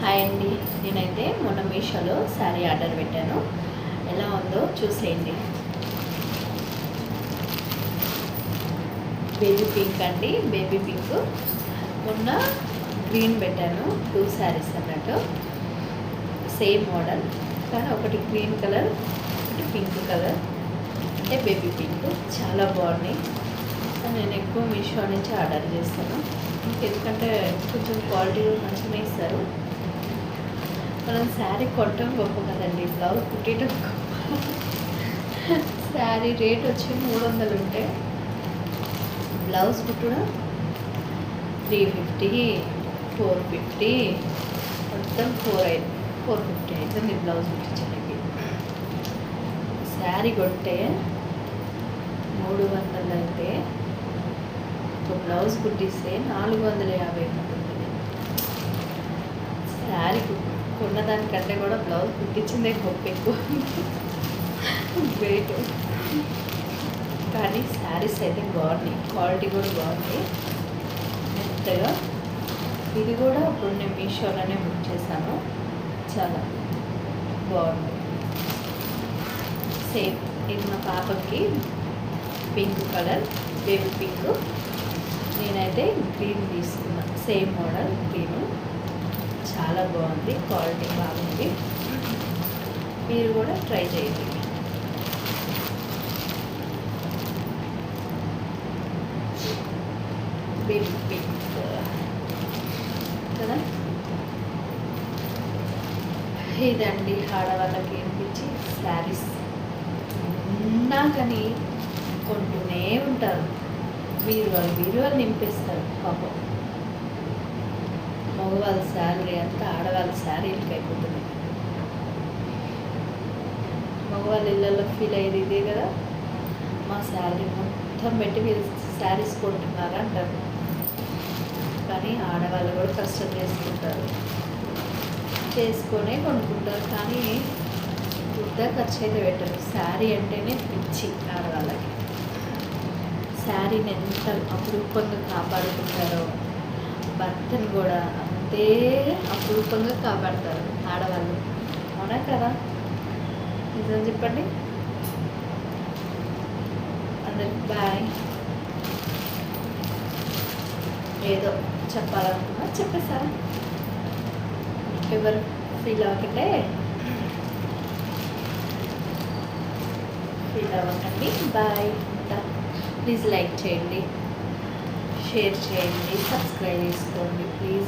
Hi అండి, నేనైతే మొన్న మీషోలో శారీ ఆర్డర్ పెట్టాను. ఎలా ఉందో చూసేయండి. బేబీ పింక్ అండి, బేబీ పింక్. మొన్న గ్రీన్ పెట్టాను, 2 శారీస్ అన్నట్టు, సేమ్ మోడల్, కానీ ఒకటి గ్రీన్ కలర్, ఒకటి పింక్ కలర్, అంటే బేబీ పింక్. చాలా బాగున్నాయి. నేను ఎక్కువ మీషో నుంచి ఆర్డర్ చేస్తాను, ఎందుకంటే కొంచెం క్వాలిటీ మంచిగా ఇస్తారు. మనం శారీ కొట్టడం గొప్ప కదండి, బ్లౌజ్ కుట్టడం గొప్ప. శారీ రేట్ వచ్చి 300 ఉంటే బ్లౌజ్ కుట్టడం 350, 450, మొత్తం 450 అవుతుంది బ్లౌజ్ కుట్టించడానికి. శారీ కొట్టే 300 అయితే ఒక బ్లౌజ్ కుట్టిస్తే 450 ఉంటుంది. శారీ కొన్నదానికంటే కూడా బ్లౌజ్ కుట్టించిందే గొప్ప ఎక్కువ వెయిట్. కానీ శారీస్ అయితే బాగున్నాయి, క్వాలిటీ కూడా బాగుంది, మెత్తగా. ఇది కూడా ఇప్పుడు నేను మీషోలోనే బుక్ చేశాను, చాలా బాగుంది. సేమ్ ఇది మా పాపకి పింక్ కలర్, బేబీ పింక్. నేనైతే గ్రీన్ తీసుకున్నా, సేమ్ మోడల్ గ్రీన్. చాలా బాగుంది, క్వాలిటీ బాగుంది. మీరు కూడా ట్రై చేయండి. బేబీ పింక్ కదా. ఇదండి ఆడవాళ్ళకి ఏమిపించి శారీస్ ఉన్నా కానీ కొంటూనే ఉంటారు, వీరువాళ్ళు నింపేస్తారు పాపం. మగవాళ్ళ శాలరీ అంతా ఆడవాళ్ళ శారీలకి అయిపోతుంది. మగవాళ్ళ ఇళ్ళల్లో ఫీల్ అయ్యేది ఇదే కదా, మా శాలరీ మొత్తం పెట్టి మీరు శారీస్ కొంటున్నారా అంటారు. కానీ ఆడవాళ్ళు కూడా కష్టం చేసుకొనే కొనుక్కుంటారు, కానీ వృద్ధా ఖర్చు అయితే పెట్టరు. శారీ అంటేనే పిచ్చి ఆడవాళ్ళకి. శారీని ఎంత అపురూపంగా కాపాడుకుంటారో భర్తను కూడా అంతే అపురూపంగా కాపాడతారు ఆడవాళ్ళు, అవునా కదా? నిజం చెప్పండి. అందరికి బాయ్. ఏదో చెప్పాలనుకున్నా చెప్పేసారా? ఎవరు ఫీల్ అవ్వకండి, బాయ్. ప్లీజ్ లైక్ చేయండి, షేర్ చేయండి, సబ్స్క్రైబ్ చేసుకోండి ప్లీజ్.